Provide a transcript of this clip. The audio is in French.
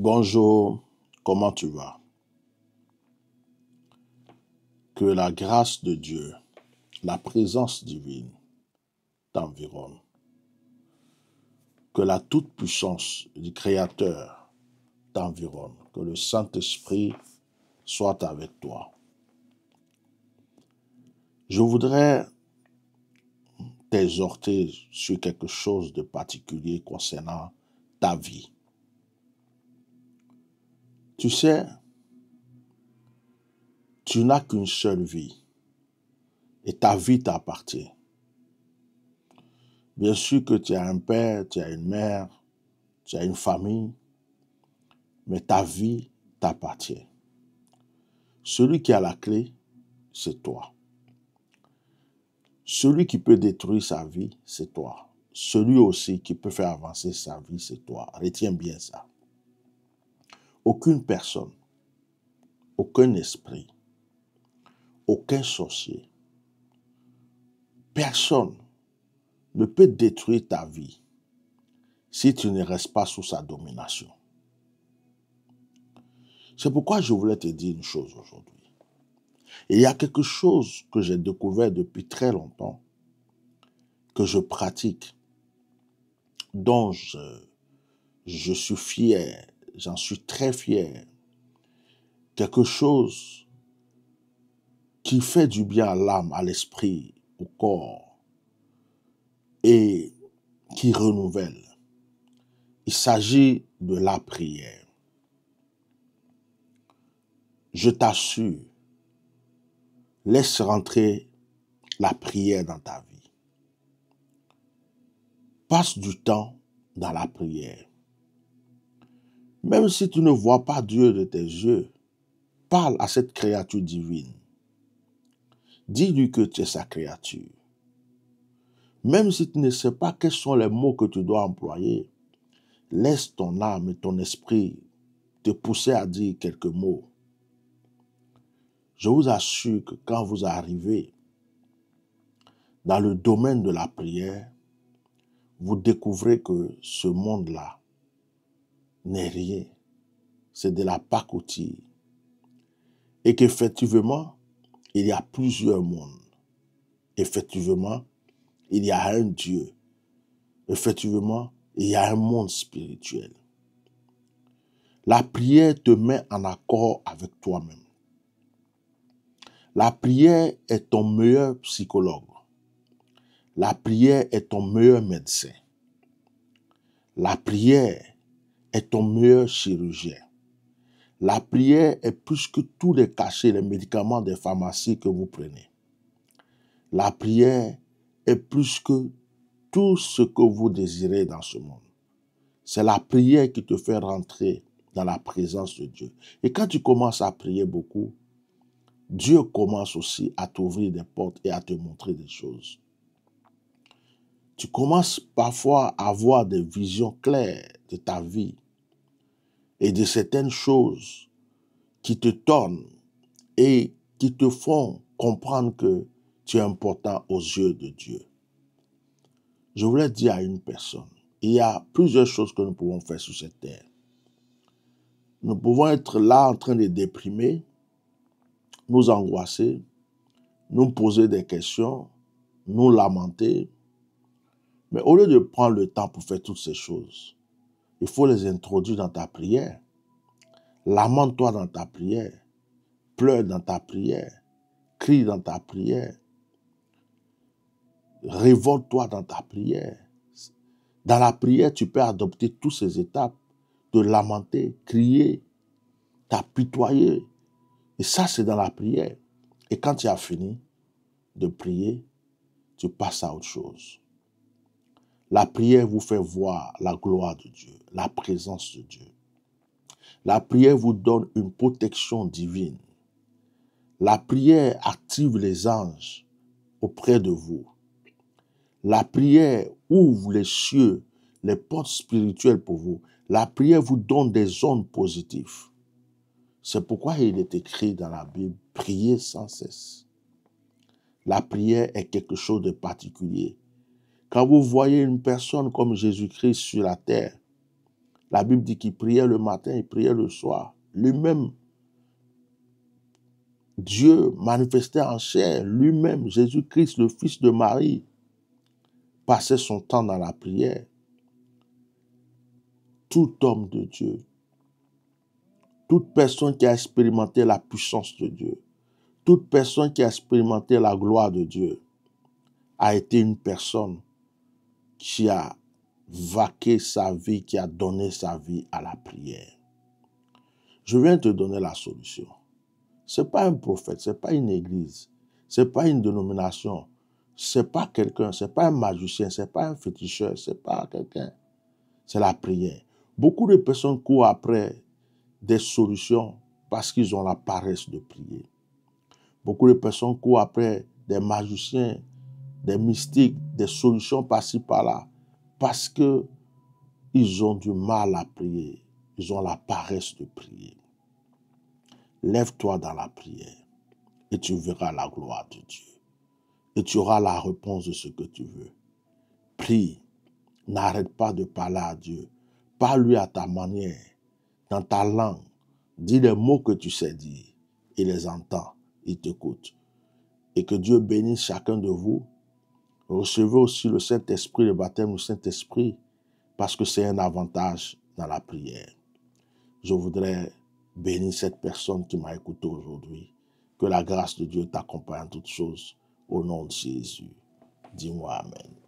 Bonjour, comment tu vas? Que la grâce de Dieu, la présence divine t'environne. Que la toute-puissance du Créateur t'environne. Que le Saint-Esprit soit avec toi. Je voudrais t'exhorter sur quelque chose de particulier concernant ta vie. Tu sais, tu n'as qu'une seule vie et ta vie t'appartient. Bien sûr que tu as un père, tu as une mère, tu as une famille, mais ta vie t'appartient. Celui qui a la clé, c'est toi. Celui qui peut détruire sa vie, c'est toi. Celui aussi qui peut faire avancer sa vie, c'est toi. Retiens bien ça. Aucune personne, aucun esprit, aucun sorcier, personne ne peut détruire ta vie si tu ne restes pas sous sa domination. C'est pourquoi je voulais te dire une chose aujourd'hui. Et il y a quelque chose que j'ai découvert depuis très longtemps, que je pratique, dont je suis fier, j'en suis très fier. Quelque chose qui fait du bien à l'âme, à l'esprit, au corps et qui renouvelle. Il s'agit de la prière. Je t'assure, laisse rentrer la prière dans ta vie. Passe du temps dans la prière. Même si tu ne vois pas Dieu de tes yeux, parle à cette créature divine. Dis-lui que tu es sa créature. Même si tu ne sais pas quels sont les mots que tu dois employer, laisse ton âme et ton esprit te pousser à dire quelques mots. Je vous assure que quand vous arrivez dans le domaine de la prière, vous découvrez que ce monde-là n'est rien. C'est de la pacotille. Et qu'effectivement, il y a plusieurs mondes. Effectivement, il y a un Dieu. Effectivement, il y a un monde spirituel. La prière te met en accord avec toi-même. La prière est ton meilleur psychologue. La prière est ton meilleur médecin. La prière est ton meilleur chirurgien. La prière est plus que tous les cachets, les médicaments des pharmacies que vous prenez. La prière est plus que tout ce que vous désirez dans ce monde. C'est la prière qui te fait rentrer dans la présence de Dieu. Et quand tu commences à prier beaucoup, Dieu commence aussi à t'ouvrir des portes et à te montrer des choses. Tu commences parfois à avoir des visions claires de ta vie et de certaines choses qui te tonnent et qui te font comprendre que tu es important aux yeux de Dieu. Je voulais dire à une personne, il y a plusieurs choses que nous pouvons faire sur cette terre. Nous pouvons être là en train de déprimer, nous angoisser, nous poser des questions, nous lamenter. Mais au lieu de prendre le temps pour faire toutes ces choses, il faut les introduire dans ta prière. Lamente-toi dans ta prière. Pleure dans ta prière. Crie dans ta prière. Révolte-toi dans ta prière. Dans la prière, tu peux adopter toutes ces étapes. De lamenter, crier, t'apitoyer. Et ça, c'est dans la prière. Et quand tu as fini de prier, tu passes à autre chose. La prière vous fait voir la gloire de Dieu, la présence de Dieu. La prière vous donne une protection divine. La prière active les anges auprès de vous. La prière ouvre les cieux, les portes spirituelles pour vous. La prière vous donne des ondes positives. C'est pourquoi il est écrit dans la Bible, priez sans cesse. La prière est quelque chose de particulier. Quand vous voyez une personne comme Jésus-Christ sur la terre, La Bible dit qu'il priait le matin, il priait le soir. Lui-même, Dieu manifesté en chair, lui-même, Jésus-Christ, le Fils de Marie, passait son temps dans la prière. Tout homme de Dieu, toute personne qui a expérimenté la puissance de Dieu, toute personne qui a expérimenté la gloire de Dieu, a été une personne qui a vaqué sa vie, qui a donné sa vie à la prière. Je viens te donner la solution. Ce n'est pas un prophète, ce n'est pas une église, ce n'est pas une dénomination, ce n'est pas quelqu'un, ce n'est pas un magicien, ce n'est pas un féticheur, ce n'est pas quelqu'un. C'est la prière. Beaucoup de personnes courent après des solutions parce qu'ils ont la paresse de prier. Beaucoup de personnes courent après des magiciens, des mystiques, des solutions par-ci par-là parce qu'ils ont du mal à prier. Ils ont la paresse de prier. Lève-toi dans la prière et tu verras la gloire de Dieu. Et tu auras la réponse de ce que tu veux. Prie. N'arrête pas de parler à Dieu. Parle-lui à ta manière, dans ta langue. Dis les mots que tu sais dire. Il les entend. Il t'écoute. Et que Dieu bénisse chacun de vous. Recevez aussi le Saint-Esprit, le baptême du Saint-Esprit, parce que c'est un avantage dans la prière. Je voudrais bénir cette personne qui m'a écouté aujourd'hui. Que la grâce de Dieu t'accompagne en toutes choses. Au nom de Jésus. Dis-moi Amen.